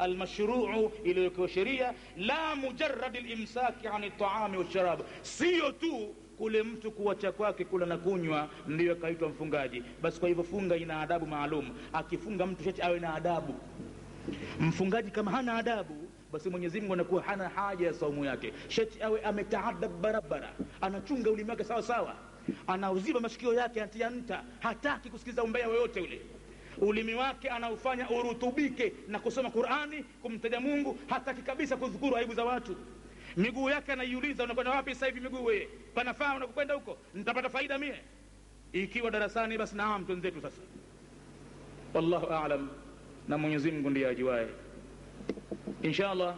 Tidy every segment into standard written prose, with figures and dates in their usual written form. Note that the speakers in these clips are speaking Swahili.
المشروع iliyokuwa sheria, la mujarrad al-imsaki an at-ta'ami wash-sharab, sio tu kule mtu kuacha kwake kula na kunywa ndio kaitwa mfungaji. Basi kwa hivyo funga ina adabu maalum. Akifunga mtu shati awe na adabu. Mfungaji kama hana adabu, basi Mwenyezi Mungu anakuwa hana haja ya saumu yake. Shati awe ametaadab barabara, anachunga ulimi wake sawa sawa, anauziba masikio yake, anatia nta, hataki kusikiza umbea yoyote ule. Ulimi wake anaufanya urutubike na kusoma Qur'ani, kumtaja Mungu, hataki kabisa kudhukuru aibu za watu. Miguu yake anaiuliza, unakwenda wapi sasa hivi miguu wewe? Panafaa unakwenda huko? Nitapata faida mie? Ikiwa darasani basi naam, tunzetu sasa. Wallahu a'lam, na Mwenyezi Mungu ndiye ajuaye. Inshallah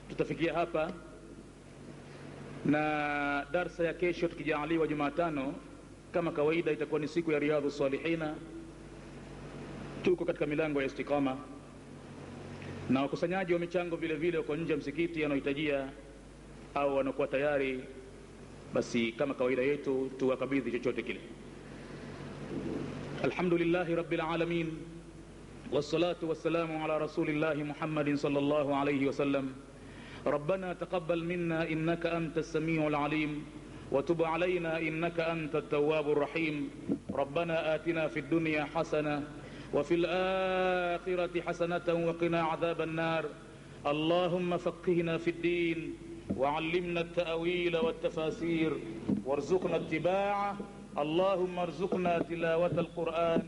tutafikia hapa, na darsa ya kesho tukijaliwa Jumatano kama kawaida itakuwa ni siku ya Riyadhus Salihina. Tuko katika milango ya Istiqama, na wakusanyaji wa michango vile vile wako nje ya msikiti, wanaohitajia au wanakuwa tayari, basi kama kawaida yetu tuwakabidhi chochote kile. Alhamdulillahi rabbil alamin, wassalatu wassalamu ala rasulillahi Muhammadin sallallahu alayhi wasallam. ربنا تقبل منا إنك أنت السميع العليم وتب علينا إنك أنت التواب الرحيم. ربنا آتنا في الدنيا حسنة وفي الآخرة حسنة وقنا عذاب النار. اللهم فقهنا في الدين وعلمنا التأويل والتفاسير وارزقنا اتباعه. اللهم ارزقنا تلاوة القرآن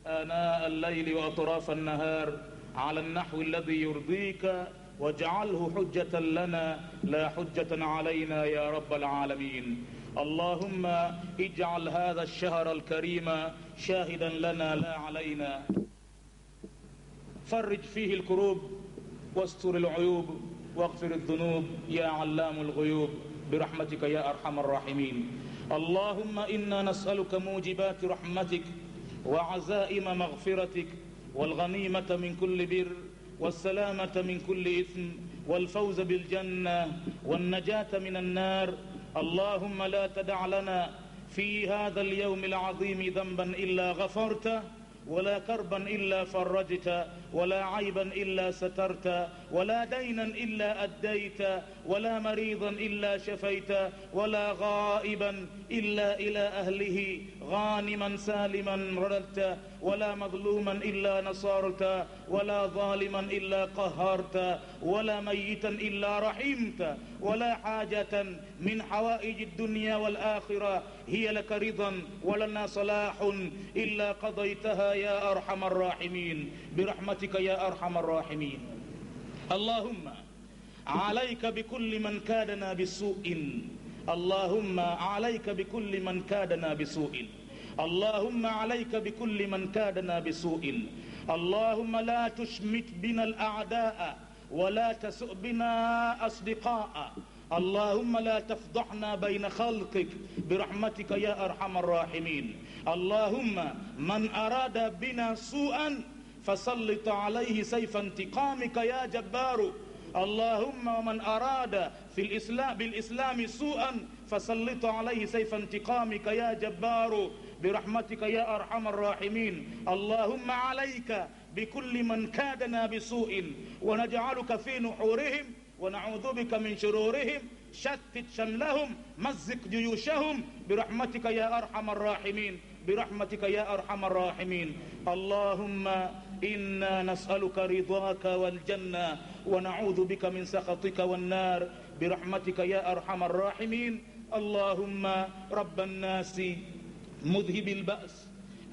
آناء الليل وأطراف النهار على النحو الذي يرضيك، واجعله حجة لنا لا حجة علينا يا رب العالمين. اللهم اجعل هذا الشهر الكريم شاهدا لنا لا علينا، فرج فيه الكروب واستر العيوب واغفر الذنوب يا علام الغيوب برحمتك يا أرحم الراحمين. اللهم إنا نسألك موجبات رحمتك وعزائم مغفرتك والغنيمة من كل بر والسلامة من كل إثم والفوز بالجنة والنجاة من النار. اللهم لا تدع لنا في هذا اليوم العظيم ذنبا إلا غفرته، ولا كربا إلا فرجت، ولا عيبا إلا سترت، ولا دينا إلا أديت، ولا مريضا إلا شفيت، ولا غائبا إلا إلى أهله غانما سالما رددت، ولا مظلوما إلا نصرت، ولا ظالما إلا قهرت، ولا ميتا إلا رحمت، ولا حاجة من حوائج الدنيا والآخرة هي لك رضا ولنا صلاح إلا قضيتها يا أرحم الراحمين برحمتك يا أرحم الراحمين. اللهم عليك بكل من كادنا بسوء، اللهم عليك بكل من كادنا بسوء، اللهم عليك بكل من كادنا بسوء. اللهم لا تشمت بنا الأعداء ولا تسؤ بنا أصدقاء. اللهم لا تفضحنا بين خلقك برحمتك يا أرحم الراحمين. اللهم من أراد بنا سوءا فسلط عليه سيف انتقامك يا جبار. اللهم من أراد بالإسلام سوءا فسلط عليه سيف انتقامك يا جبار برحمتك يا أرحم الراحمين. اللهم عليك بكل من كادنا بسوء ونجعلك في نحورهم ونعوذ بك من شرورهم. شتت شملهم مزق جيوشهم برحمتك يا أرحم الراحمين برحمتك يا أرحم الراحمين. اللهم إنا نسألك رضاك والجنة ونعوذ بك من سخطك والنار برحمتك يا أرحم الراحمين. اللهم رب الناس مذهب البأس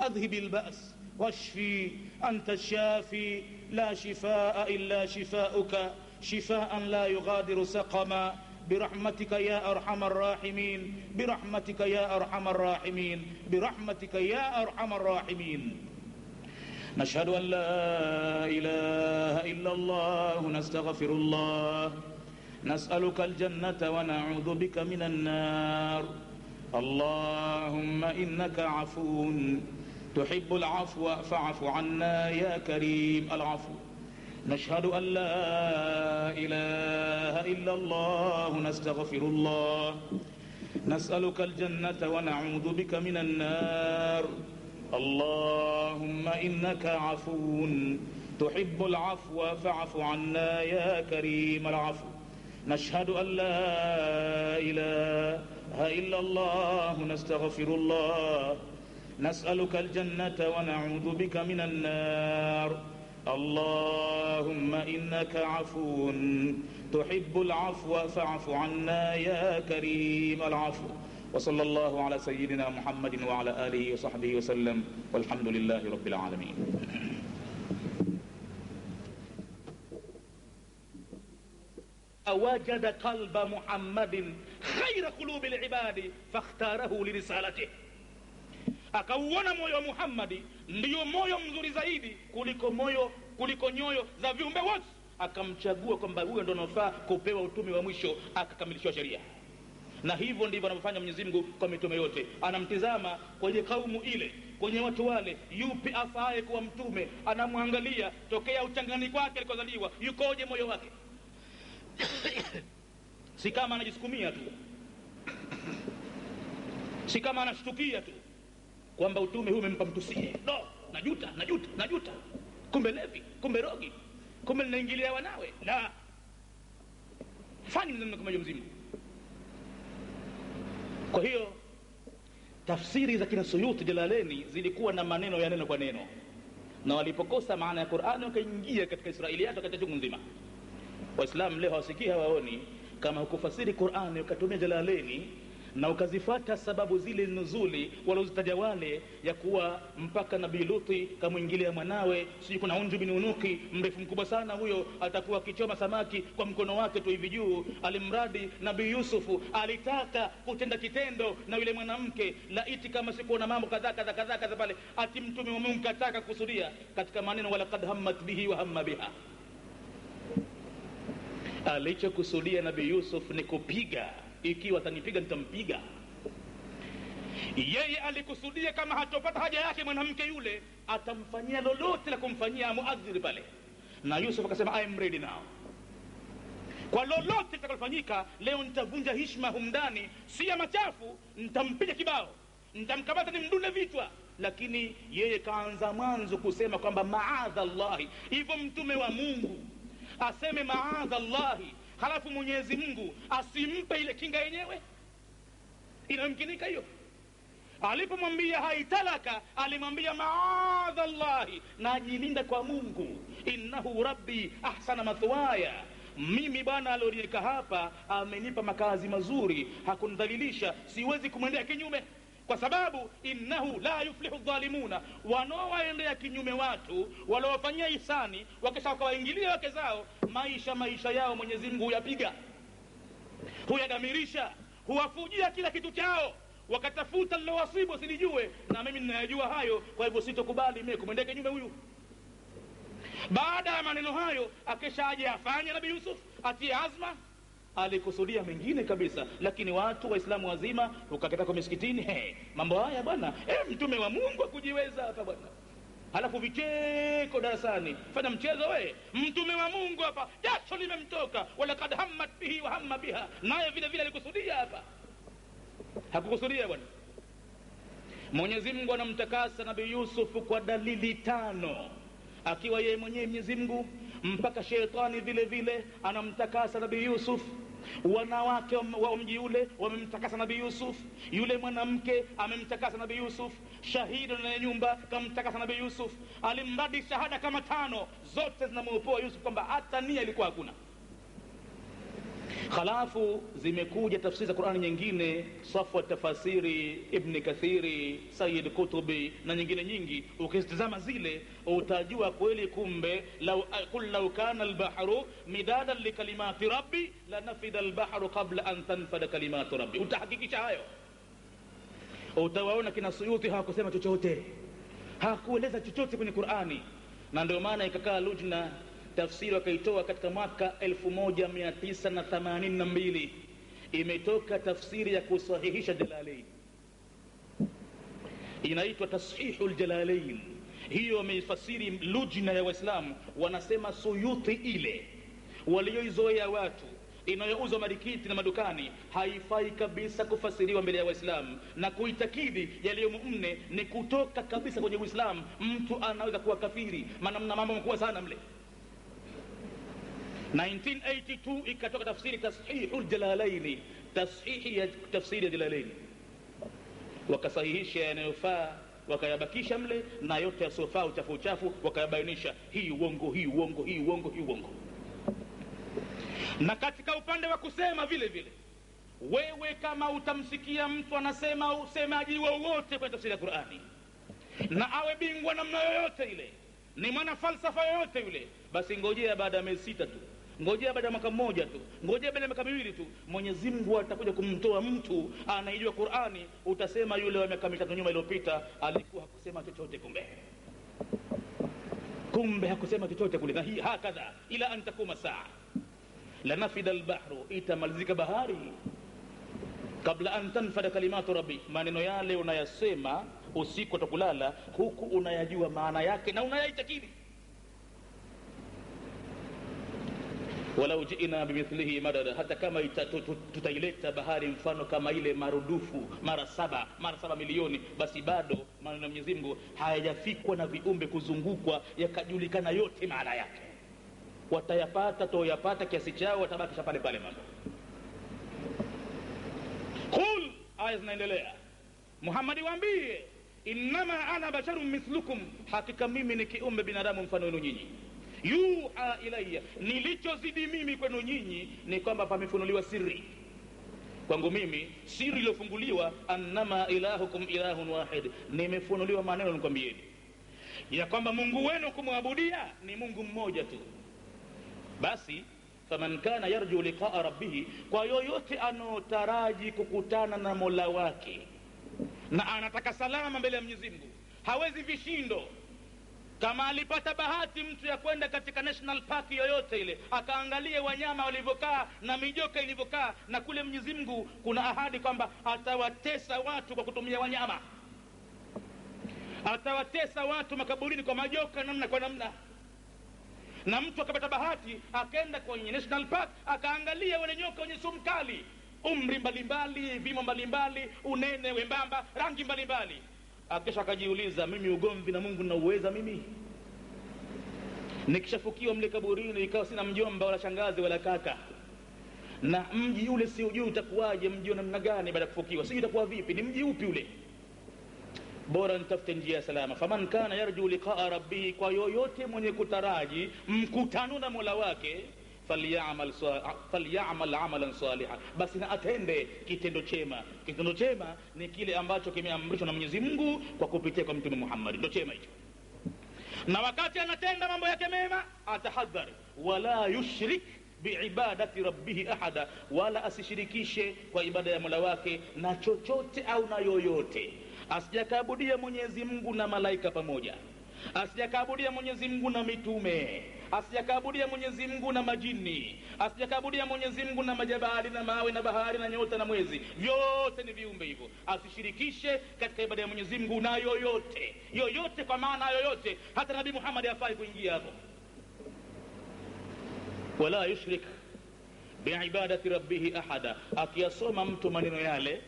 أذهب البأس واشفي، أنت الشافي لا شفاء إلا شفاؤك، شفاء لا يغادر سقما برحمتك يا أرحم الراحمين برحمتك يا أرحم الراحمين برحمتك يا أرحم الراحمين. نشهد أن لا إله إلا الله نستغفر الله، نسألك الجنة ونعوذ بك من النار. اللهم إنك عفو تحب العفو فاعف عنا يا كريم العفو. نشهد أن لا إله إلا الله نستغفر الله، نسألك الجنة ونعوذ بك من النار. اللهم إنك عفو تحب العفو فاعف عنا يا كريم العفو نشهد أن لا إله إلا الله نستغفر الله نسألك الجنة ونعوذ بك من النار اللهم إنك عفو تحب العفو فاعف عنا يا كريم العفو وصلى الله على سيدنا محمد وعلى آله وصحبه وسلم والحمد لله رب العالمين. وجد قلب محمد خير قلوب العباد فاختاره لرسالته. Akauona moyo wa Muhammadi ndio moyo mzuri zaidi kuliko nyoyo za viumbe wote, akamchagua kwamba huyo ndio anafaa kupewa utume wa mwisho, akakamilisha sheria. Na hivyo ndivyo anavyofanya Mwenyezi Mungu kwa mitume yote. Anamtizama kwenye kaumu ile, kwenye watu wale, yupi afaye kuwa mtume, anamwangalia tokea uchangani kwake alikozaliwa, yukoje moyo wake. Si kama anajisukumia tu, si kama anashtukia tu kwamba utume huu umempa mtu sie. No, najuta. Kumbe levi, kumbe rogi, kumbe ninaingilia wanawe. La. Fanya nini kama mzimu. Kwa hiyo tafsiri za kina Suyuti Jalaleni zilikuwa na maneno ya neno kwa neno. Na walipokosa maana ya Qur'ani wakaingia katika Israiliyat wakati chungu nzima. Waislamu leo hawasikii hawaoni kama hukufasiri Qur'ani ukatumia Jalaleni na ukazifuata sababu zile nuzuli walozitaja wale ya kuwa mpaka Nabii Luti kamuingilia mwanawe, sio kuna unju bin unuki mrefu mkubwa sana, huyo atakuwa kichoma samaki kwa mkono wake tu hivi juu. Alimradi Nabii Yusufu alitaka kutenda kitendo na yule mwanamke, laiti kama sikuona mambo kadhaa pale, ati mtume wa Mungu kataka kusudia katika maneno wala qad hammat bihi wa hamma biha. Alichokusudia Nabii Yusuf ni kupiga, ikiwa atanipiga nitampiga. Yeye alikusudia kama hatopata haja yake mwanamke yule, atamfanyia lolote la kumfanyia muadhiri pale. Na Yusuf akasema I am ready now. Kwa lolote litakalofanyika leo nitavunja heshima humdani, si ya machafu, nitampiga kibao, nitamkamata nimdune vichwa. Lakini yeye kaanza mwanzo kusema kwamba maadha Allahi. Hivyo mtume wa Mungu aseme maadha Allahi, halafu Mwenyezi Mungu asimpe ile kinga yenyewe? Inamkinika hiyo? Alipomwambia haitalaka, alimwambia maadha Allahi, najilinda kwa Mungu, innahu rabbi ahsana mathwaya, mimi bwana aliyoniweka hapa amenipa makazi mazuri, hakunidhalilisha, siwezi kumwendea kinyume. Kwa sababu innahu la yuflihu dhalimuna, wanaowaendea kinyume watu waliowafanyia ihsani, wakisha wakawaingilia wake zao, maisha yao Mwenyezi Mungu huyapiga, huyadamirisha, huwafujia kila kitu chao, wakatafuta lilowasibu silijue, na mimi ninayajua hayo, kwa hivyo sitokubali mimi kumwendea kinyume huyu. Baada ya maneno hayo akesha aje afanye Nabii Yusuf, atie azma, alikusudia mengine kabisa. Lakini watu waislamu wazima ukaketa kwa misikitini, mambo haya bwana, mtume wa Mungu akujiweza hapa bwana, halafu vicheko darasani, fanya mchezo we, mtume wa Mungu hapa jasho limemtoka, wala kad hammat bihi wa hamma biha, naye vile vile alikusudia hapa. Hakukusudia bwana. Mwenyezi Mungu anamtakasa Nabii Yusuf kwa dalili 5, akiwa yeye mwenyewe Mwenyezi Mungu, mpaka shetani vile vile anamtakasa Nabii Yusuf. Wanawake wa mji ule wamemtakasa Nabii Yusuf, yule mwanamke amemtakasa Nabii Yusuf, shahidi na nyumba kamtakasa Nabii Yusuf. Alimradi shahada kama 5 zote zinamwopoa Yusuf kwamba hata nia ilikuwa hakuna. Khalafu zimekuja tafsiri za Qur'ani nyingine, Safwa tafasiri Ibn Kathiri, Sayyid Kutubi na nyingine nyingi. Ukizitazama zile utajua kweli kumbe law kana al-bahru midadan li kalimati rabbi lanafida al-bahru qabla an tanfada kalimatu rabbi. Utahakikisha hayo. Utawaona kina Suyuti hawakusema chochote, hakueleza chochote kwenye Qur'ani, na ndio maana ikakaa lujna tafsiri wakaitoa katika mwaka 1982. Imetoka tafsiri ya kusahihisha Jalalain, inaitwa Tashihul Jalalain. Hiyo wameifasiri lujna ya Waislamu, wanasema Suyuti ile walioizoea watu inayouzwa marikiti na madukani haifai kabisa kufasiriwa mbele ya Waislamu, na kuitakidi yaliyomo mne ni kutoka kabisa kwenye Uislamu. Mtu anaweza kuwa kafiri, maana mna mambo makubwa sana mle. 1982 ikatoka tafsiri Tashihul Jalalaini, tashihi ya tafsiri ya Jalalaini, wakasahihisha yanayofaa wakayabakisha mle, na yote yasiyofaa uchafu wakayabainisha, hii uongo, hii uongo, hii uongo, hii uongo. Na katika upande wa kusema vile vile, wewe kama utamsikia mtu anasema usemaji wowote kwenye tafsiri ya Qur'ani, na awe bingwa namna yoyote ile, ni mwana falsafa yoyote yule, basi ngojea baada ya miezi 6 tu, ngojea baada ya mwaka mmoja tu, ngojea baada ya miaka 2 tu, Mwenyezi Mungu atakuja kumtoa mtu anaijua Qur'ani. Utasema yule wa miaka 3 nyuma iliyopita alikuwa hakusema chochote, kumbe hakusema chochote kule. Na hii hakadha ila an takuma saa la nafida albahru, itamalizika bahari kabla an tanfada kalimatu rabbi. Maneno yale unayasema usiku utakulala, huku unayajua maana yake na unayaitakidi. Walau jiina bimithlihi madada, hata kama tutaileta bahari mfano kama ile marudufu mara 7 milioni, basi bado maneno ya Mwenyezi Mungu hayajafikwa na viumbe kuzungukwa yakajulikana yote maana yake. Watayapata toyapata kiasi chao, watabakisha pale pale mambo. Qul, aya zinaendelea, Muhammad waambie, innama ana basharun mithlukum, hakika mimi ni kiumbe binadamu mfano wenu nyinyi. Yuha ilayya, nilichozidi mimi kwenu nyinyi ni kwamba pamefunuliwa siri kwangu mimi. Siri iliyofunguliwa, annama ilahukum ilahun wahid, nimefunuliwa maneno nikwambieni ya kwamba Mungu wenu kumwabudia ni Mungu mmoja tu. Basi faman kana yarju liqa'a rabbih, kwa yoyote anotaraji kukutana na Mola wake na anataka salama mbele ya Mwenyezi Mungu, hawezi vishindo. Kama alipata bahati mtu ya kwenda katika national park yoyote ile, akaangalie wanyama walivyokaa na mijoka ilivyokaa, na kule Mwenyezi Mungu kuna ahadi kwamba atawatesa watu kwa kutumia wanyama, atawatesa watu makaburini kwa majoka namna kwa namna. Na mtu akapata bahati akaenda kwenye national park akaangalia wale nyoka wenye sumu kali, umri mbalimbali, vimo mbalimbali, unene, wembamba, rangi mbalimbali, akisha akajiuliza, mimi ugomvi na Mungu ninauweza mimi? Nikishafukiwa mle kaburini ikawa sina mjomba wala shangazi wala kaka, na mji ule si ujui utakuwaje, mji namna gani baada ya kufukiwa, sijui utakuwa vipi, ni mji upi ule? Bora nitafute njia salama. Faman kana yarju liqa'a rabbih, kwa yoyote mwenye kutaraji mkutano na Mola wake, falyamal amalan salihan, basi na atende kitendo chema. Kitendo chema ni kile ambacho kimeamrishwa na Mwenyezi Mungu kwa kupitia kwa Mtume Muhammad, ndio chema hicho. Na wakati anatenda mambo yake mema, atahadhari wala yushrik biibadati rabbih ahada, wala asishirikishe kwa ibada ya Mola wake na chochote au na yoyote. Asijakaabudia Mwenyezi Mungu na malaika pamoja, asijakaabudia Mwenyezi Mungu na mitume, asijakaabudia Mwenyezi Mungu na majini, asijakaabudia Mwenyezi Mungu na majabali na mawe na bahari na nyota na mwezi, vyote ni viumbe hivyo. Asishirikishe katika ibada ya Mwenyezi Mungu na yoyote, yoyote kwa maana yoyote, hata Nabii Muhammad hafai kuingia hapo. Wala yushrik biibadati rabbih ahada, akiyasoma mtu maneno yale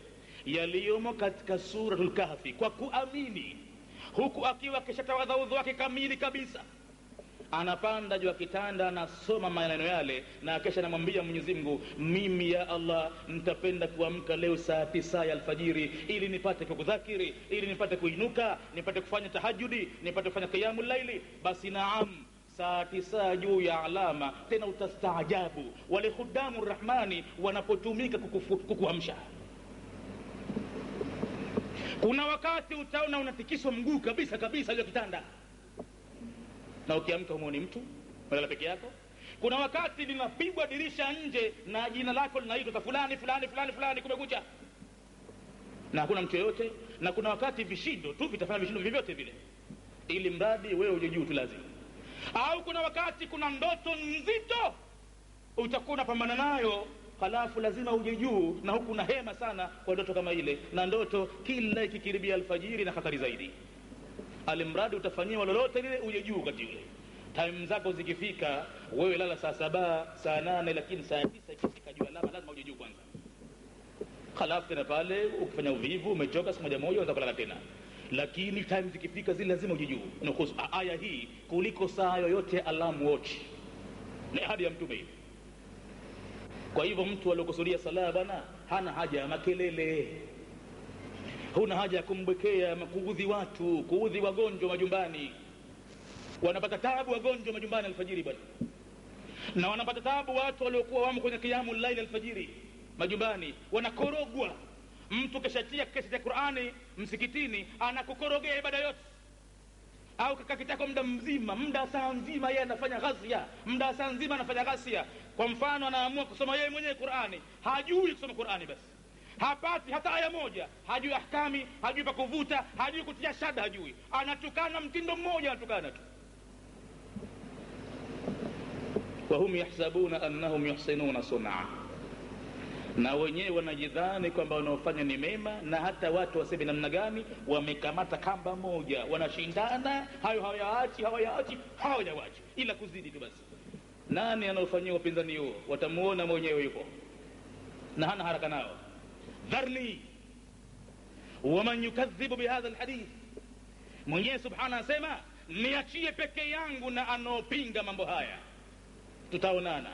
yaliyomo katika suratul Kahfi kwa kuamini, huku akiwa kishatawadha udhu wake kamili kabisa, anapanda juu ya kitanda, anasoma maneno yale, na kisha anamwambia Mwenyezi Mungu, mimi ya Allah nitapenda kuamka leo saa 9 ya alfajiri ili nipate kukudhakiri, ili nipate kuinuka, nipate kufanya tahajjudi, nipate kufanya qiyamul laili. Basi naam, saa 9 juu ya alama. Tena utastaajabu wale khudamu rahmani wanapotumika kukuamsha. Kuna wakati utaona unatikiswa mguu kabisa kabisa juu ya kitanda, na ukiamka humuoni mtu, unalala peke yako. Kuna wakati linapigwa dirisha nje na jina lako linaitwa fulani fulani fulani fulani, kumekucha, na hakuna mtu yoyote. Na kuna wakati vishindo tu vitafanya vishindo vyovyote vile, ili mradi wewe uje juu tu lazima. Au kuna wakati kuna ndoto nzito utakuwa unapambana nayo, halafu lazima uje juu, na huku na hema sana kwa ndoto kama ile. Na ndoto kila ikikaribia alfajiri na hatari zaidi, alimradi utafanyiwa lolote lile uje juu wakati ule. Time zako zikifika, wewe lala saa 7 saa 8, lakini saa 9 ikifika juu alama lazima uje juu kwanza. Halafu tena pale ukifanya uvivu umechoka siku moja unaweza kulala tena. Lakini time zikifika zile lazima uje juu. Nukus aya hii kuliko saa yoyote alarm watch. Ni ahadi ya Mtume hivi. Kwa hivyo mtu aliyokusudia sala bwana hana haja ya makelele. Huna haja ya kumbwekea, kuudhi watu, kuudhi wagonjwa majumbani. Wanapata taabu wagonjwa majumbani alfajiri bwana. Na wanapata taabu watu waliokuwa wamo kwenye qiyamul layl alfajiri majumbani, wanakorogwa. Mtu keshatia kesi ya Qur'ani msikitini anakukorogea ibada yote. Au kakakitako muda saa nzima yeye anafanya ghasia, muda saa nzima anafanya ghasia. Kwa mfano anaamua kusoma yeye mwenyewe Qur'ani, hajui kusoma Qur'ani basi. Hapati hata aya moja, hajui ahkami, hajui pa kuvuta, hajui kutia shada, hajui. Anatukana mtindo mmoja, anatukana tu. Wahum yahsabuna annahum yuhsinuna sun'a. Na wenyewe wanajidhani kwamba wanaofanya ni mema, na hata watu waseme namna gani wamekamata kamba moja, wanashindana, hawayaachi ila kuzidi tu basi. Nani anaofanyia upinzani huo? Watamuona mwenyewe yupo na hana haraka nao. Dharni waman yukadhibu bihadha alhadith. Mwenyewe subhanahu asema niachie peke yangu na anaopinga mambo haya. Tutaonana.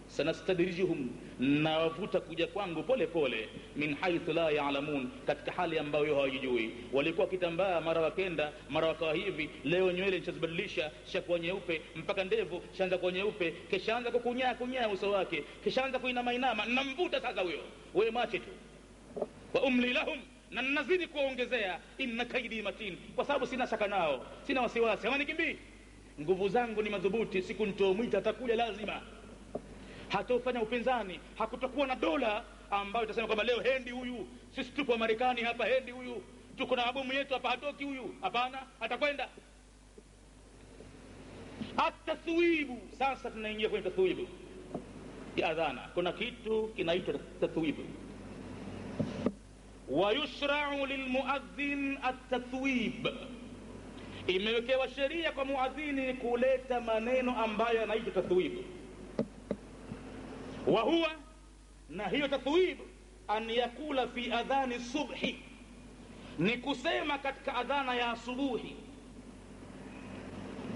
Sanastadrijuhum, na wavuta kuja kwangu pole pole, min haythu la ya'lamun, katika hali ambayo hawajui. Walikuwa kitambaa mara wakenda mara wakawa hivi, leo nywele nishazibadilisha shakuwa nyeupe, mpaka ndevu shaanza kuwa nyeupe, kishaanza kukunyaa uso wake, kishaanza kuinama, namvuta sasa huyo. Wewe mache tu. Wa umli lahum, na nazidi kuongezea, inna kaidi matin, kwa sababu sina shaka nao, sina wasiwasi, hawanikimbii. Nguvu zangu ni madhubuti, siku nitomuita atakuja lazima. Hatofanya upinzani, hakutokuwa na dola ambayo itasema kwamba leo hendi huyu, sisi tupo Marekani hapa, hendi huyu, tuko na mabomu yetu hapa, hatoki huyu. Hapana, atakwenda. At-tathwibu, sasa tunaingia kwenye tathwibu ya adhana. Kuna kitu kinaitwa tathwibu. Wa yushra'u lilmuadhdhin at-tathwib. Imewekewa sheria kwa muadhini kuleta maneno ambayo yanaitwa tathwibu. Wa huwa, na hiyo tathwib, an yakula fi adhani subhi, ni kusema katika adhana ya asubuhi,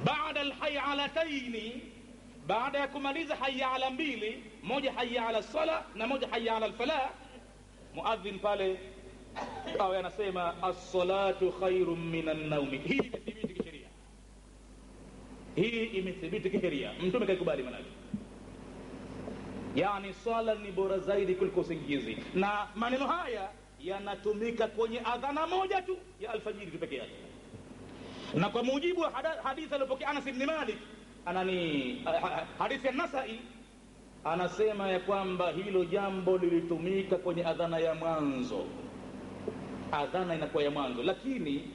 baada alhayalataini, baada ya kumaliza hayya mbili, moja hayya ala sala na moja hayya ala alfalah, muadhin pale au anasema as-salatu khairun minan nawmi. Hii imethibiti kisheria, hii imethibiti kisheria, Mtume kaikubali manake. Yani swala ni bora zaidi kuliko usingizi. Na maneno haya yanatumika kwenye adhana moja tu ya alfajiri tu peke yake. Na kwa mujibu wa hadithi aliyopokea Anas ibn Malik, hadithi ya Nasai, anasema ya kwamba hilo jambo lilitumika kwenye adhana ya mwanzo. Adhana inakuwa ya mwanzo, lakini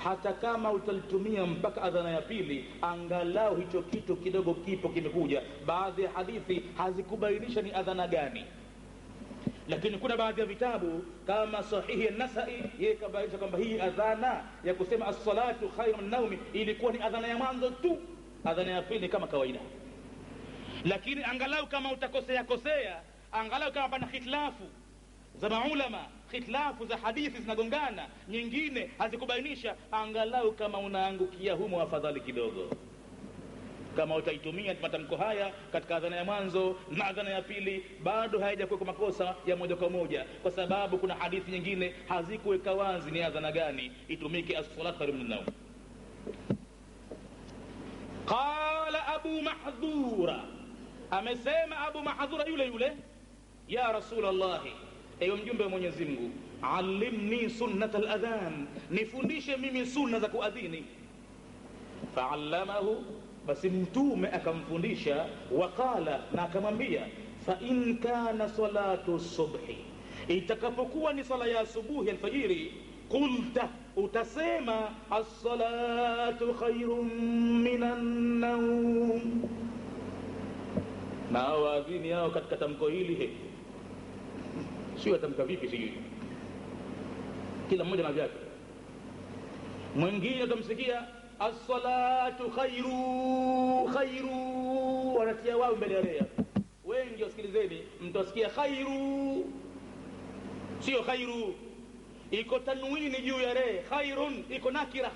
hata kama utalitumia mpaka adhana ya pili, angalau hicho kitu kidogo kipo kimekuja. Baadhi ya hadithi hazikubainisha ni adhana gani, lakini kuna baadhi ya vitabu kama sahihi an-Nasai, yeye kabainisha kwamba hii adhana ya kusema as-salatu khairun min nawmi ilikuwa ni adhana ya mwanzo tu, adhana ya pili kama kawaida. Lakini angalau kama utakosea, angalau kama pana khitlafu za maulama, khitlafu za hadithi zinagongana, nyingine hazikubainisha, angalau kama unaangukia humo afadhali kidogo. Kama utaitumia matamko haya katika adhana ya mwanzo na adhana ya pili, bado haijakuwa makosa ya moja kwa moja, kwa sababu kuna hadithi nyingine hazikuweka wazi ni adhana gani itumike as-salatu khairun min nawm. Qala Abu Mahdhura, amesema Abu Mahdhura yule, ya Rasulullah, ewe mjumbe wa Mwenyezi Mungu, alimni sunnatal adhan, nifundishe mimi sunna za kuadhini. Fa'allamahu, basi Mtume akamfundisha. Waqala, na akamwambia, fa in kana salatu subhi, itakapokuwa ni sala ya asubuhi alfajiri, qulta, utasema as-salatu khairun minan nawm. Na waadhini hao katika tamko hili sio atamka vipi sijui, kila mmoja na vyake. Mwingine utamsikia as-salatu khairu, wanatia wao mbele ya rea, wengi wasikilizeni, mtasikia khairu, sio khairu, iko tanwini juu ya re. Khairun iko nakira,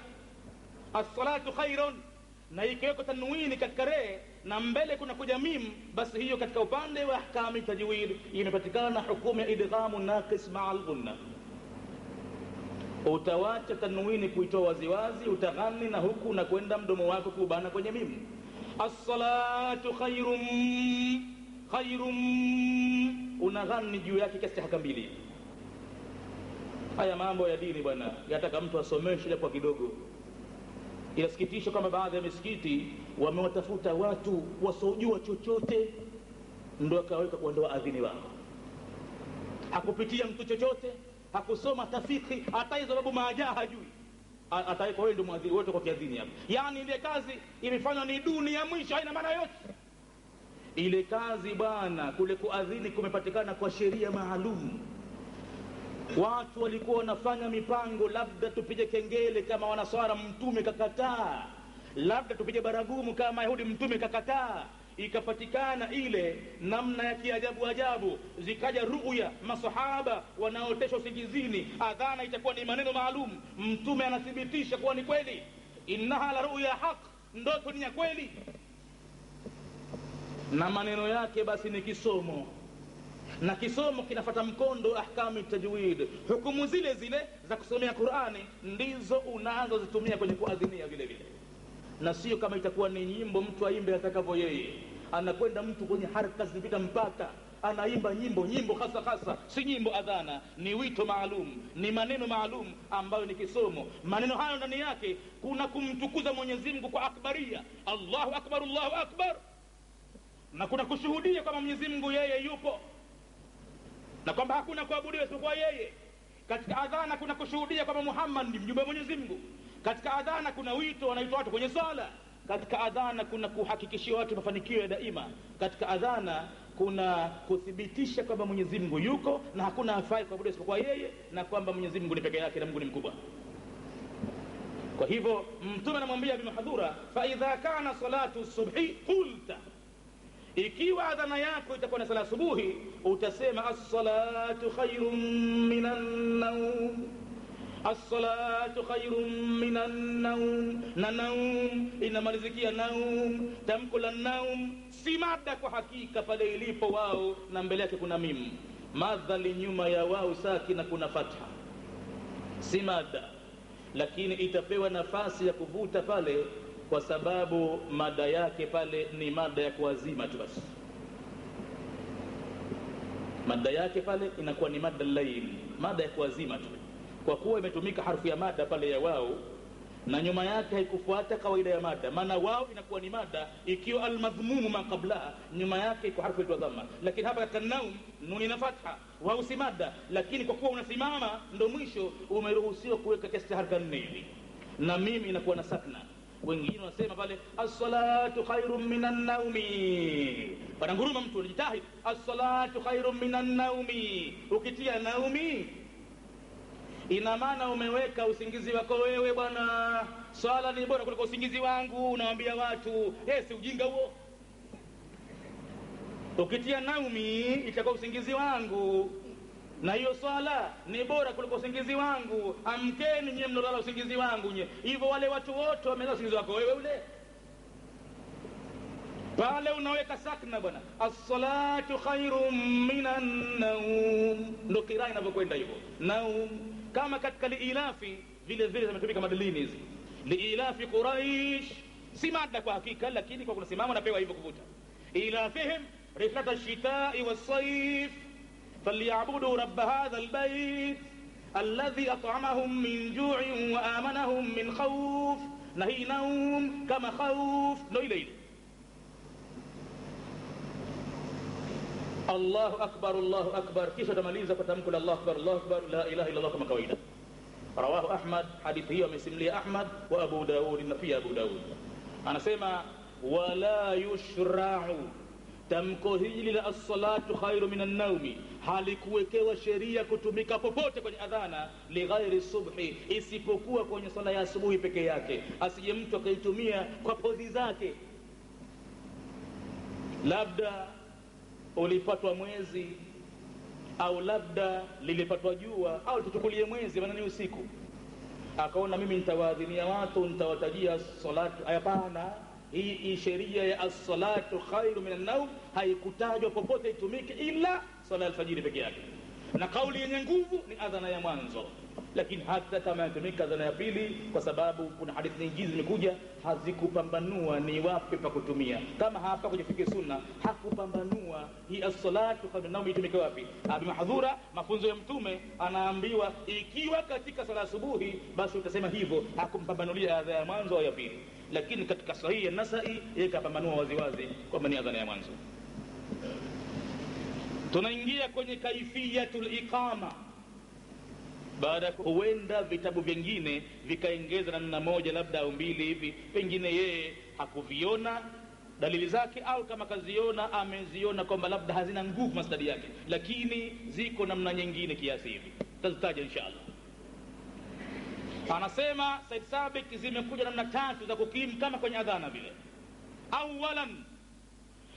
as-salatu khairun, na iko tanwini katika re na mbele kuna kuja mim, basi hiyo katika upande wa ahkami tajwid imepatikana hukumu ya idghamu naqis ma'al ghunna. Utawacha tanwini kuitoa waziwazi, utaghani na huku na kwenda mdomo wako kubana kwenye mim. As-salatu khairum, khairum, unaghani juu yake kiasi haka mbili. Haya mambo ya dini bwana yataka mtu asomeshe japo kidogo. Inasikitisha kama baadhi ya misikiti wamewatafuta watu wasiojua chochote ndio akaweka kwa ndoa adhini wao. Hakupitia mtu chochote, hakusoma tafiki, hata hizo babu maajaa hajui. Ataiko wewe ndio mwadhini wote kwa kiadhini hapo. Yaani ile kazi imefanywa ni duni ya mwisho, haina maana yote. Ile kazi bwana kule kuadhini kumepatikana kwa sheria maalum. Watu walikuwa wanafanya mipango, labda tupige kengele kama wanaswara mtume kakataa, labda tupige baragumu kama Yahudi mtume kakataa. Ikapatikana ile namna ya kiajabu ajabu, zikaja ru'ya, masahaba wanaotesha usingizini, adhana itakuwa ni maneno maalum, mtume anathibitisha kuwa ni kweli, innaha la ru'ya haq, ndoto ni ya kweli, na maneno yake basi ni kisomo, na kisomo kinafuata mkondo ahkamu tajwid. Hukumu zile zile za kusomea Qur'ani ndizo unazozitumia kwenye kuadhinia vile vile, na sio kama itakuwa ni nyimbo mtu aimbe atakavyo yeye. Anakwenda mtu kwenye haraka zipita mpaka anaimba nyimbo hasa, si nyimbo adhana, ni wito maalum, ni maneno maalum ambayo ni kisomo. Maneno hayo ndani yake kuna kumtukuza Mwenyezi Mungu kwa akbaria, Allahu akbar, Allahu akbar, na kuna kushuhudia kwamba Mwenyezi Mungu yeye yupo na kwamba hakuna kuabudiwa isipokuwa yeye. Katika adhana kuna kushuhudia kwamba Muhammad ni mjumbe wa Mwenyezi Mungu. Katika adhana kuna wito wanaitwa watu kwenye sala. Katika adhana kuna kuhakikishia watu mafanikio ya daima. Katika adhana kuna kuthibitisha kwamba Mwenyezi Mungu yuko na hakuna afai kuabudiwa isipokuwa yeye, na kwamba Mwenyezi Mungu ni peke yake na Mungu ni mkubwa. Kwa hivyo mtume anamwambia Bi Mahdhura, fa idha kana salatu subhi qulta, ikiwa adhana yako itakuwa na sala subuhi, utasema as-salatu khairum minan nawm, as-salatu khairum minan nawm. Na naum inamalizikia naum, tamko la naum si mada kwa hakika pale ilipo wao na mbele yake kuna mim. Madhali nyuma ya wao sakina kuna fatha, si mada, lakini itapewa nafasi ya kuvuta pale kwa sababu mada yake pale ni mada ya kuazima tu basi. Mada yake pale inakuwa ni mada layl, mada ya kuazima tu, kwa kuwa imetumika harfu ya mada pale ya wao na nyuma yake haikufuata kawaida ya mada. Maana wao inakuwa ni mada ikiwa almadhmumu ma qabla, nyuma yake iko harfu ya dhamma. Lakini hapa katika naum nuni na fatha, wao si mada, lakini kwa kuwa unasimama ndo mwisho, umeruhusiwa kuweka kiasi haraka nne, na mimi inakuwa na sakna. Wengine wanasema pale as-salatu khairum minan naumi, pananguruma mtu anajitahidi, as-salatu khairum minan naumi. Ukitia naumi ina maana umeweka usingizi wako wewe bwana, swala ni bora kuliko usingizi wangu, unawaambia watu. Si ujinga huo? Ukitia naumi itakuwa usingizi wangu, na hiyo swala ni bora kuliko usingizi wangu. Amkeni nyie mnolala usingizi wangu nyie. Hivyo wale watu wote wamelala usingizi wako wewe ule. Pale unaweka sakna bwana, as-salatu khairum minan naum, ndo kirai inavyokwenda hivyo naum. Kama katika liilafi vile vile zimetumika madalini hizi. Liilafi Quraish si mada kwa hakika, lakini kwa kusimama napewa hivyo kuvuta. Ilafihim rihlat ash-shita'i was-sayf فليعبدوا رب هذا البيت الذي أطعمهم من جوع وآمنهم من خوف. نهي نوم كما خوف ليل. الله أكبر الله أكبر، كيف تماليزة فتمكن الله أكبر الله أكبر لا إله إلا الله كما قويدا. رواه أحمد، حديثه ومسلم لي أحمد وأبو داود، النبي أبو داود. أنا سيما ولا يشرع tamko hili la as-salatu khairu minan naumi halikuwekewa sheria kutumika popote kwenye adhana li ghairi subhi, isipokuwa kwenye sala ya asubuhi peke yake. Asije mtu akaitumia kwa podhi zake, labda ulipatwa mwezi au labda lilipatwa jua au tuchukulie mwezi maana ni usiku, akaona mimi nitawaadhinia watu, nitawatajia salatu. Hapana, hii sheria ya as-salatu khairu minan nawm haikutajwa popote itumike ila sala al-fajr pekee yake, na kauli yenye nguvu ni adhana ya mwanzo. Lakini hata kama inatumika adhana ya pili, kwa sababu kuna hadithi nyingine zimekuja hazikupambanua ni wapi pa kutumia. Kama hapa kwenye fiqh sunna hakupambanua hii as-salatu khairu minan nawm itumike wapi. Abi Mahdhura, mafunzo ya Mtume, anaambiwa ikiwa katika sala asubuhi basi utasema hivyo, hakumpambanulia adhana ya mwanzo au ya pili. Lakini katika sahihi an-Nasa'i yakapambanua waziwazi kwamba ni adhana ya mwanzo. Tunaingia kwenye kaifiyatul iqama. Baada huenda vitabu vingine vikaongeza namna moja labda au mbili hivi, pengine yeye hakuviona dalili zake, au kama kaziona ameziona kwamba labda hazina nguvu masdari yake, lakini ziko namna nyingine kiasi hivi, tutazitaja inshallah. Anasema Said Sabik, zimekuja namna tatu za kukimu kama kwenye adhana vile. Awalan,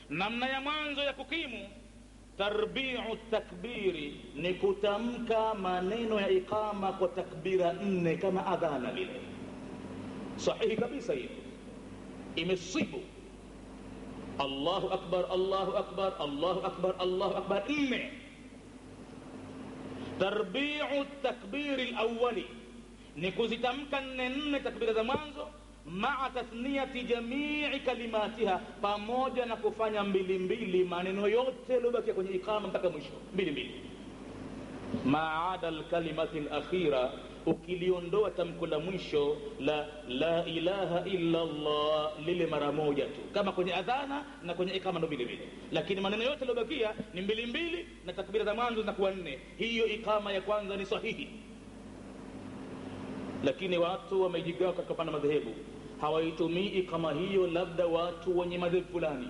namna ya mwanzo ya kukimu, tarbi'u takbiri, ni kutamka maneno ya iqama kwa takbira 4 kama adhana vile. Sahihi kabisa hiyo, imesibu. Allahu akbar, Allahu akbar, Allahu akbar, Allahu akbar 4. Tarbi'u takbiri al-awwali, ni kuzitamka 4 takbira za mwanzo, ma'a tathniyati jami'i kalimatiha, pamoja na kufanya 2 maneno yote yaliyobaki kwenye iqama mpaka mwisho 2. Ma'ada al-kalimati al-akhira, ukiliondoa tamko la mwisho la ilaha illa Allah, lile mara moja tu kama kwenye adhana na kwenye iqama ndo 2. Lakini maneno yote yaliyobakia ni 2 na takbira za mwanzo zinakuwa 4. Hiyo iqama ya kwanza ni sahihi. Lakini watu wamejigawa katika pande madhehebu, hawaitumii kama hiyo. Labda watu wenye madhehebu fulani,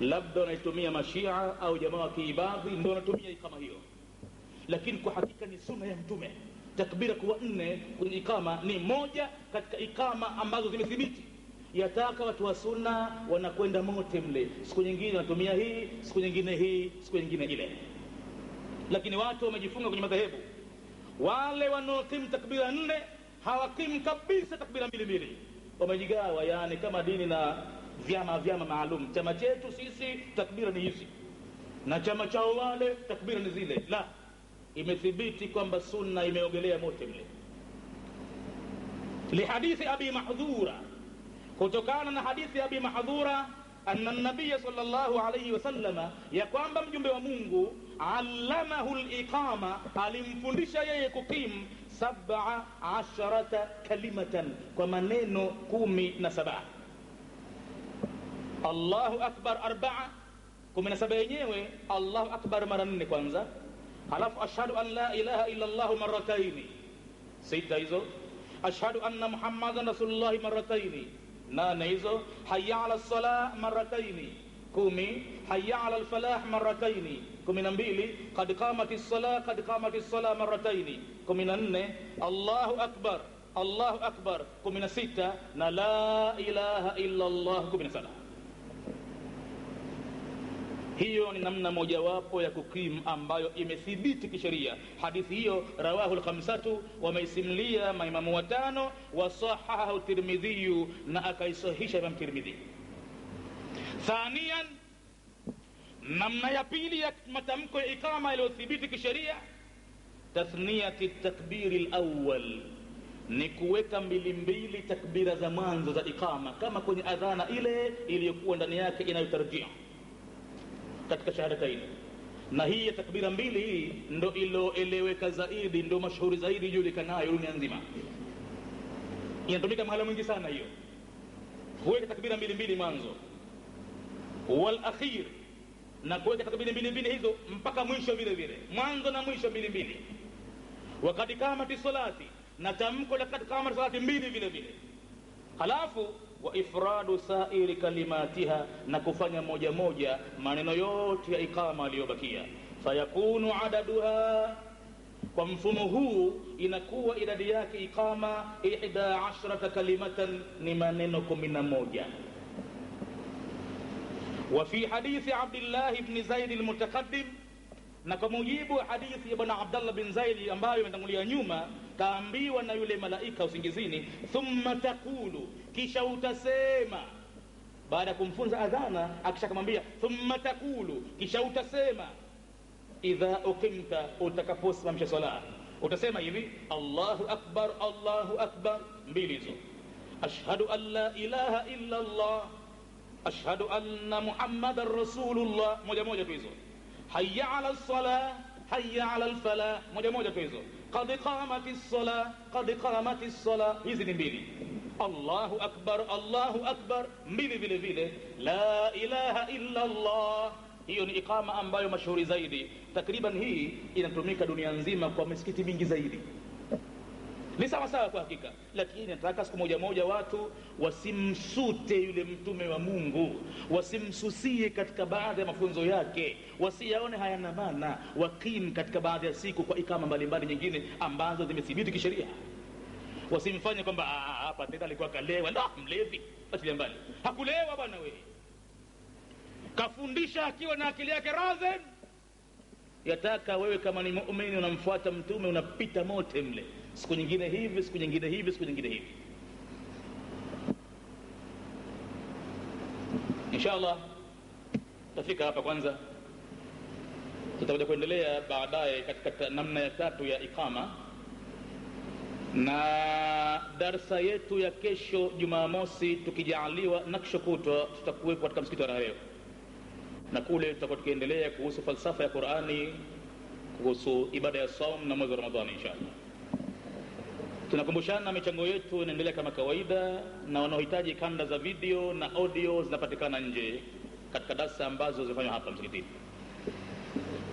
labda wanaitumia mashia au jamaa wa kiibadhi ndio wanatumia kama hiyo, lakini kwa hakika ni sunna ya Mtume. Takbira kuwa 4 kwenye ikama ni moja katika ikama ambazo zimethibiti. Yataka watu wa sunna wanakwenda mote mle, siku nyingine wanatumia hii, siku nyingine hii, siku nyingine ile. Lakini watu wamejifunga kwenye madhehebu. Wale wanaokimu takbira 4 hawakimu kabisa takbira 2. Wamejigawa, yani kama dini na vyama maalum. Chama chetu sisi takbira ni hizi, na chama chao wale takbira ni zile. La, imethibiti kwamba sunna imeogelea mote mle. Lihadithi Abi Mahdhura, kutokana na hadithi Abi Mahdhura, anna an-nabiy sallallahu alayhi wasallama, ya kwamba mjumbe wa Mungu allamahu al-iqama, alimfundisha yeye kukim 17 kalimatan, kwa maneno 17. Allahu akbar 4, 17 yenyewe Allahu akbar mara 4 kwanza, halafu ashhadu an la ilaha illa Allah marrataini, 6 hizo. Ashhadu anna Muhammadan rasulullah marrataini, 8 hizo. Hayya ala as-salah marrataini, 10. Hayya ala al-falah marrataini, 12. Qad qamatis salah, qad qamatis salah marrataini, 14. Allahu akbar, Allahu akbar 16, na la ilaha illa Allah 17. Hiyo ni namna mojawapo ya kukim ambayo imethibiti kisheria. Hadithi hiyo rawahu al-khamsatu, wameisimlia maimamu 5, wa sahahahu Tirmidhi, na akaisahihisha Imam Tirmidhi. Thaniyan, namna ya pili ya matamko ya ikama iliyothibiti kisheria, tathniyati takbiri al-awwal, ni kuweka 2 takbira za mwanzo za ikama kama kwenye adhana ile iliyokuwa ndani yake inayotarjia katika shahadataini. Na hii ya takbira 2 hii ndo iloeleweka zaidi, ndo mashuhuri zaidi, julikanayo dunia nzima, inatumika mahala mwingi sana hiyo. Kuweka takbira 2 mwanzo, wal akhir, na kuweka takbira 2 hizo mpaka mwisho vile vile, mwanzo na mwisho 2. Wakati kamati salati, na tamko la kamati salati 2 vile vile. Halafu wa ifradu sairi kalimatiha, na kufanya moja moja maneno yote ya ikama aliyobakia. Fayakunu adaduha, kwa mfumo huu inakuwa idadi yake ikama 11 kalimatan, ni maneno 11. وفي حديث عبد الله بن زيد المتقدم, na kwa mujibu hadithi ya bwana Abdullah bin Zaid ambayo imetangulia nyuma, kaambiwa na yule malaika usingizini, thumma taqulu, kisha utasema. Baada ya kumfunza adhana akishakamwambia thumma taqulu, kisha utasema, idha uqimta, utakaposimamisha sala utasema hivi, Allahu akbar, Allahu akbar, mbili hizo. Ashhadu an la ilaha illa Allah, ashhadu anna Muhammadar Rasulullah, moja moja tu hizo. Hayya ala as-salah, hayya ala al-falah, moja moja tu hizo. Qad qamatis salah, qad qamatis salah, hizi ni mbili. Allahu akbar, Allahu akbar, mbili vile vile. La ilaha illa Allah, hiyo ni iqama ambayo mashuhuri zaidi. Takriban hii inatumika dunia nzima kwa misikiti mingi zaidi. Ni sawa sawa kwa hakika, lakini nataka siku moja moja watu wasimsute yule mtume wa Mungu, wasimsusie katika baadhi ya mafunzo yake, wasiyaone hayana maana, wakim katika baadhi ya siku kwa ikama mbalimbali nyingine ambazo zimethibiti kisheria. Wasimfanye kwamba hapa tena alikuwa kalewa, la mlevi, achilia mbali. Hakulewa bwana wewe, kafundisha akiwa na akili yake razen. Yataka wewe kama ni muumini unamfuata mtume, unapita mote mle, siku nyingine hivi, siku nyingine hivi, siku nyingine hivi. Inshallah tafika hapa kwanza, tutakuja kuendelea baadaye katika namna ya tatu ya iqama. Na darsa yetu ya kesho Jumamosi tukijaliwa na kesho kutwa tutakuwepo katika msikiti wa Rahayo, na kule tutakuwa tukiendelea kuhusu falsafa ya Qur'ani, kuhusu ibada ya saum na mwezi wa Ramadhani inshallah. Tunakumbushana michango yetu inaendelea kama kawaida, na wanaohitaji kanda za video na audio zinapatikana nje katika darasa ambazo zifanywa hapa msikitini.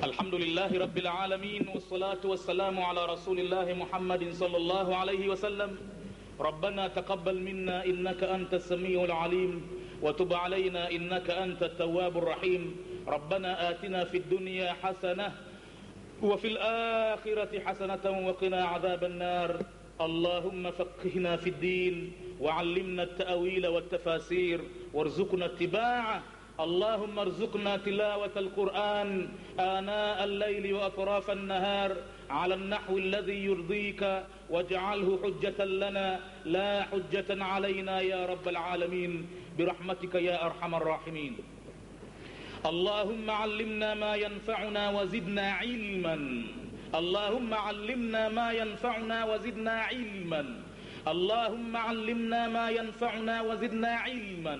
Alhamdulillahi rabbil alamin, wassalatu wassalamu ala rasulillahi Muhammadin sallallahu alayhi wasallam. Rabbana taqabbal minna innaka antas samiul alim, وتب علينا إنك أنت التواب الرحيم. ربنا آتنا في الدنيا حسنة وفي الآخرة حسنة وقنا عذاب النار. اللهم فقهنا في الدين وعلمنا التأويل والتفاسير وارزقنا اتباعه. اللهم ارزقنا تلاوة القرآن آناء الليل وأطراف النهار على النحو الذي يرضيك، واجعله حجة لنا لا حجة علينا يا رب العالمين برحمتك يا أرحم الراحمين. اللهم علمنا ما ينفعنا وزدنا علما. اللهم علمنا ما ينفعنا وزدنا علما. اللهم علمنا ما ينفعنا وزدنا علما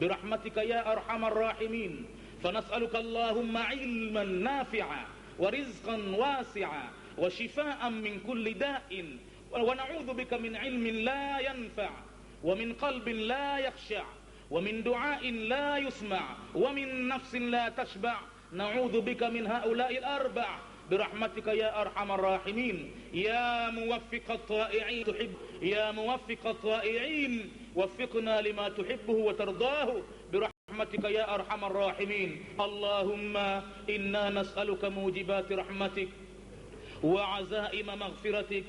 برحمتك يا أرحم الراحمين. فنسألك اللهم علما نافعا ورزقا واسعا وشفاء من كل داء، ونعوذ بك من علم لا ينفع ومن قلب لا يخشع ومن دعاء لا يسمع ومن نفس لا تشبع. نعوذ بك من هؤلاء الأربع برحمتك يا أرحم الراحمين. يا موفق الطائعين تحب، يا موفق الطائعين وفقنا لما تحبه وترضاه برحمتك يا أرحم الراحمين. اللهم إنا نسألك موجبات رحمتك وعزائم مغفرتك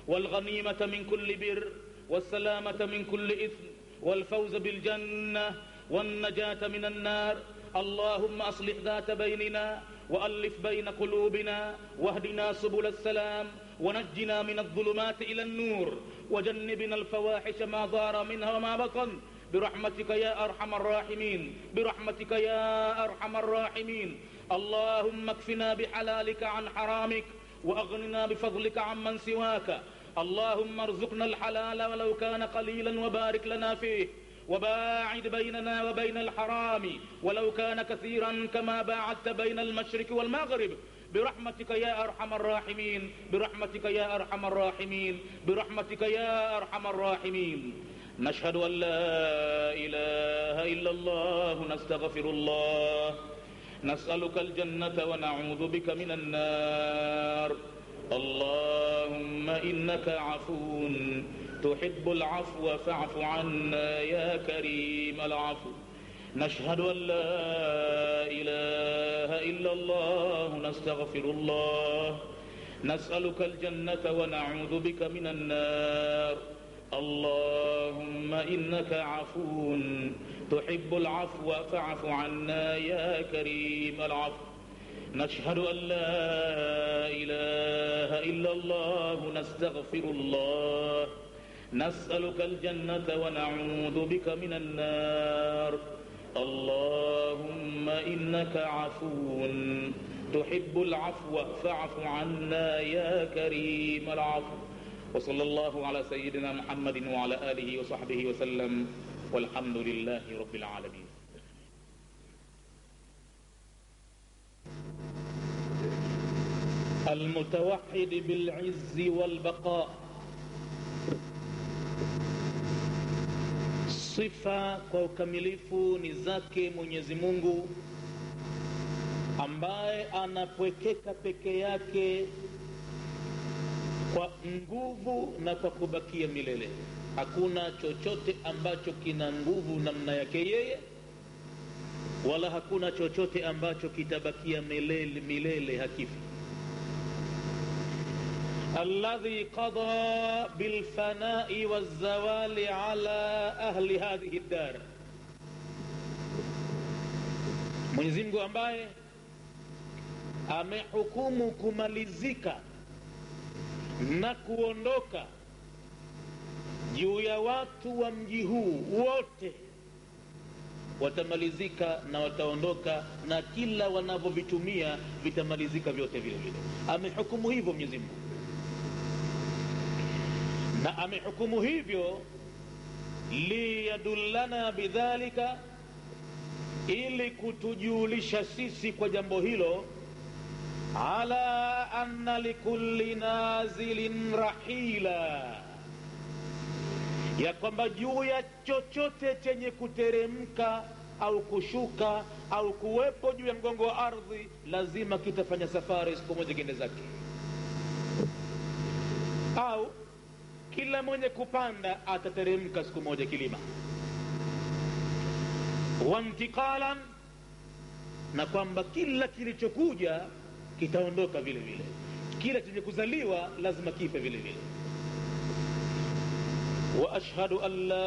والغنيمة من كل بر والسلامة من كل إثم والفوز بالجنة والنجاة من النار. اللهم أصلح ذات بيننا وألف بين قلوبنا واهدنا سبل السلام ونجنا من الظلمات إلى النور وجنبنا الفواحش ما ظهر منها وما بطن برحمتك يا أرحم الراحمين، برحمتك يا أرحم الراحمين. اللهم اكفنا بحلالك عن حرامك وأغننا بفضلك عمن سواك. اللهم ارزقنا الحلال ولو كان قليلا وبارك لنا فيه، وباعد بيننا وبين الحرام ولو كان كثيرا كما باعدت بين المشرق والمغرب برحمتك يا أرحم الراحمين، برحمتك يا أرحم الراحمين، برحمتك يا أرحم الراحمين. نشهد أن لا إله إلا الله، نستغفر الله، نسألك الجنة ونعوذ بك من النار. اللهم إنك عفو تحب العفو فاعف عنا يا كريم العفو. نشهد أن لا إله إلا الله، نستغفر الله، نسألك الجنة ونعوذ بك من النار. اللهم إنك عفو تحب العفو فاعف عنا يا كريم العفو. نشهد أن لا إله إلا الله نستغفر الله. نسألك الجنة ونعوذ بك من النار. اللهم إنك عفو تحب العفو فاعف عنا يا كريم العفو. وصلى الله على سيدنا محمد وعلى آله وصحبه وسلم والحمد لله رب العالمين. المتوحد بالعز والبقاء. Sifa kwa ukamilifu ni zake Mwenyezi Mungu, ambaye anapwekeka peke yake kwa nguvu na kwa kubakia milele. Hakuna chochote ambacho kina nguvu namna yake yeye, wala hakuna chochote ambacho kitabakia milele hakifi. الذي قضى بالفناء والزوال على أهل هذه الدار. Mwenyezi Mungu ambaye amehukumu kumalizika na kuondoka juu ya watu wa mji huu wote. Watamalizika na wataondoka, na kila wanavyovitumia vitamalizika vyote vile vile. Amehukumu hivyo Mwenyezi Mungu, na amehukumu hivyo liyadullana bidhalika, ili kutujulisha sisi kwa jambo hilo, ala anna likulli nazilin rahila, ya kwamba juu ya chochote chenye kuteremka au kushuka au kuwepo juu ya mgongo wa ardhi lazima kitafanya safari siku moja kiende zake, au kila mwenye kupanda atateremka siku moja kilima. Wantiqalan, na kwamba kila kilichokuja kitaondoka vile vile, kila chenye kuzaliwa lazima kife vile vile. Wa ashhadu an la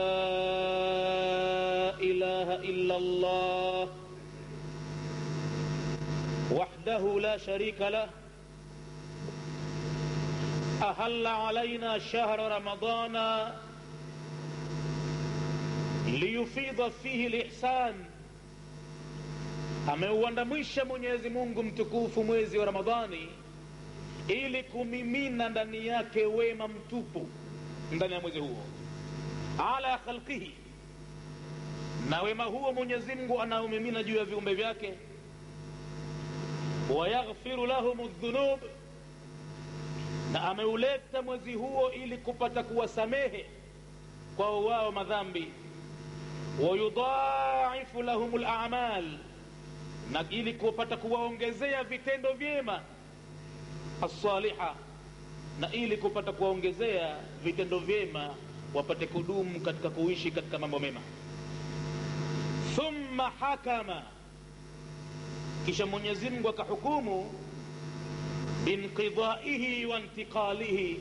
ilaha illa Allah wahdahu la sharika lah, أهل علينا شهر رمضان ليفيض فيه الإحسان. ameuandamisha Mwenyezi Mungu mtukufu mwezi wa Ramadhani ili kumimina ndani yake wema mtupu ndani ya mwezi huo, ala khalqihi, na wema huo Mwenyezi Mungu anaumimina juu ya viumbe vyake. Wa yaghfiru lahum adh-dhunub, na ameuleta mwezi huo ili kupata kuwasamehe kwa wao madhambi. Wa yudha'ifu lahumul a'mal, na ili kupata kuwaongezea vitendo vyema as-saliha, na ili kupata kuwaongezea vitendo vyema wapate kudumu katika kuishi katika mambo mema. Thumma hakama, kisha Mwenyezi Mungu akahukumu binqidaihi wa intiqalihi,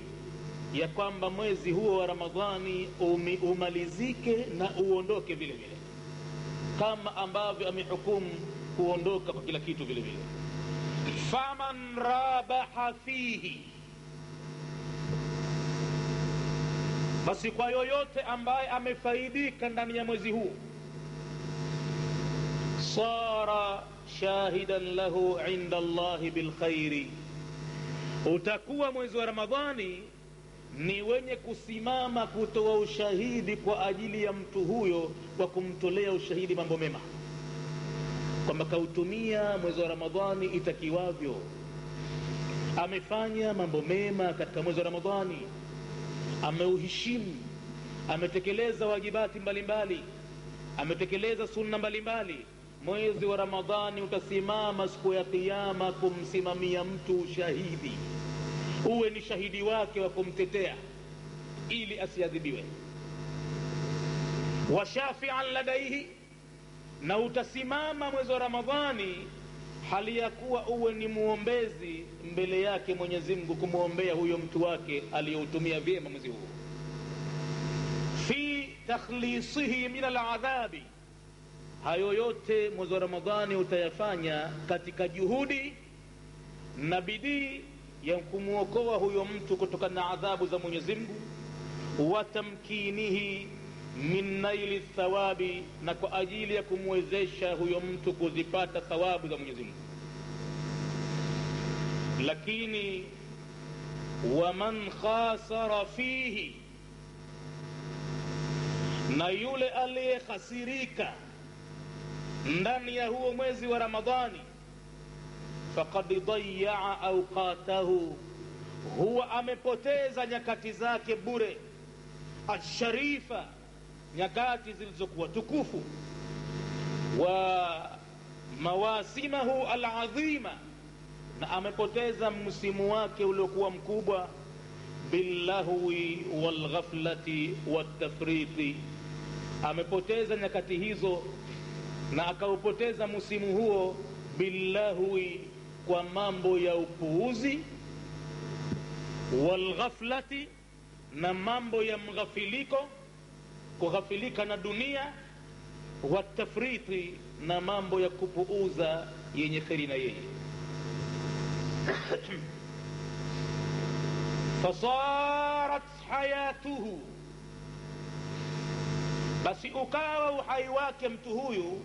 ya kwamba mwezi huo wa Ramadhani umalizike na uondoke vile vile, kama ambavyo amehukumu kuondoka kwa kila kitu vile vile. Faman rabaha fihi, basi kwa yoyote ambaye amefaidika ndani ya mwezi huu, sara shahidan lahu inda Allahi bilkhairi, utakuwa mwezi wa Ramadhani ni wenye kusimama kutoa ushahidi kwa ajili ya mtu huyo, kwa kumtolea ushahidi mambo mema, kwamba kautumia mwezi wa Ramadhani itakiwavyo, amefanya mambo mema katika mwezi wa Ramadhani, ameuheshimu, ametekeleza wajibati mbalimbali, ametekeleza sunna mbalimbali. Mwezi wa Ramadhani utasimama siku ya Kiyama kumsimamia mtu ushahidi, uwe ni shahidi wake wa kumtetea ili asiadhibiwe. Wa shafi'an ladaihi, na utasimama mwezi wa Ramadhani hali ya kuwa uwe ni muombezi mbele yake Mwenyezi Mungu, kumuombea huyo mtu wake aliyoutumia vyema mwezi huo. Fi takhlisihi min aladhabi, hayo yote mwezi wa Ramadhani utayafanya katika juhudi na bidii ya kumuokoa huyo mtu kutokana na adhabu za Mwenyezi Mungu, wa tamkinihi min naili thawabi, na kwa ajili ya kumwezesha huyo mtu kuzipata thawabu za Mwenyezi Mungu. Lakini waman khasara fihi, na yule aliyekhasirika ndani ya huo mwezi wa Ramadhani, faqad dayya awqatahu, huwa amepoteza nyakati zake bure, asharifa, nyakati zilizokuwa tukufu, wa mawasimahu alazima, na amepoteza msimu wake uliokuwa mkubwa, billahwi walghaflati wattafriti, amepoteza nyakati hizo na akaupoteza msimu huo billahwi, kwa mambo ya upuuzi, walghaflati, na mambo ya mghafiliko, kughafilika na dunia, wattafriti, na mambo ya kupuuza yenye kheri na yeye. fasarat hayatuhu, basi ukawa uhai wake mtu huyu,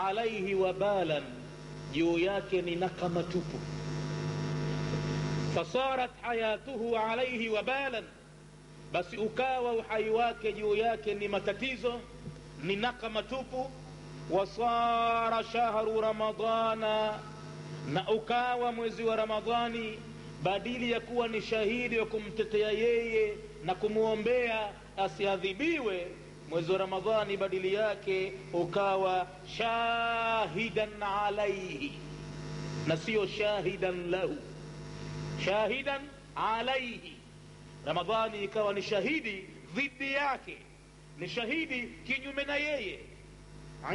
alaihi wabalan, juu yake ni nakama tupu. fasarat hayatuhu alaihi wabalan, basi ukawa uhai wake juu yake ni matatizo, ni nakama tupu. wasara shahru ramadana, na ukawa mwezi wa Ramadhani badili ya kuwa ni shahidi wa kumtetea yeye na kumuombea asiadhibiwe, mwezi wa Ramadhani badili yake ukawa shahidan alaihi, na sio shahidan lahu, shahidan alaihi. Ramadhani ikawa ni shahidi dhidi yake, ni shahidi kinyume na yeye,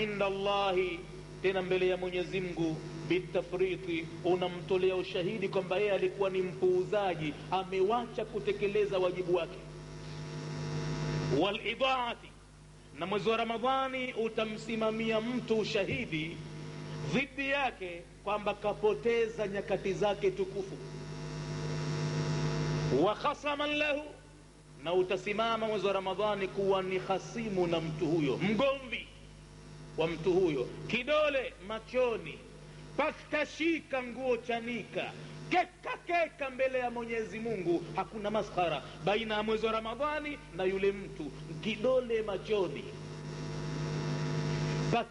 inda Allahi, tena mbele ya Mwenyezi Mungu, bitafriti, unamtolea ushahidi kwamba yeye alikuwa ni mpuuzaji, amewacha kutekeleza wajibu wake. Walidaati, na mwezi wa Ramadhani utamsimamia mtu ushahidi dhidi yake kwamba kapoteza nyakati zake tukufu. Wa khasaman lahu, na utasimama mwezi wa Ramadhani kuwa ni khasimu na mtu huyo, mgomvi wa mtu huyo, kidole machoni, pakashika nguo chanika, keka mbele ya Mwenyezi Mungu. Hakuna maskhara baina ya mwezi wa Ramadhani na yule mtu, kidole machoni.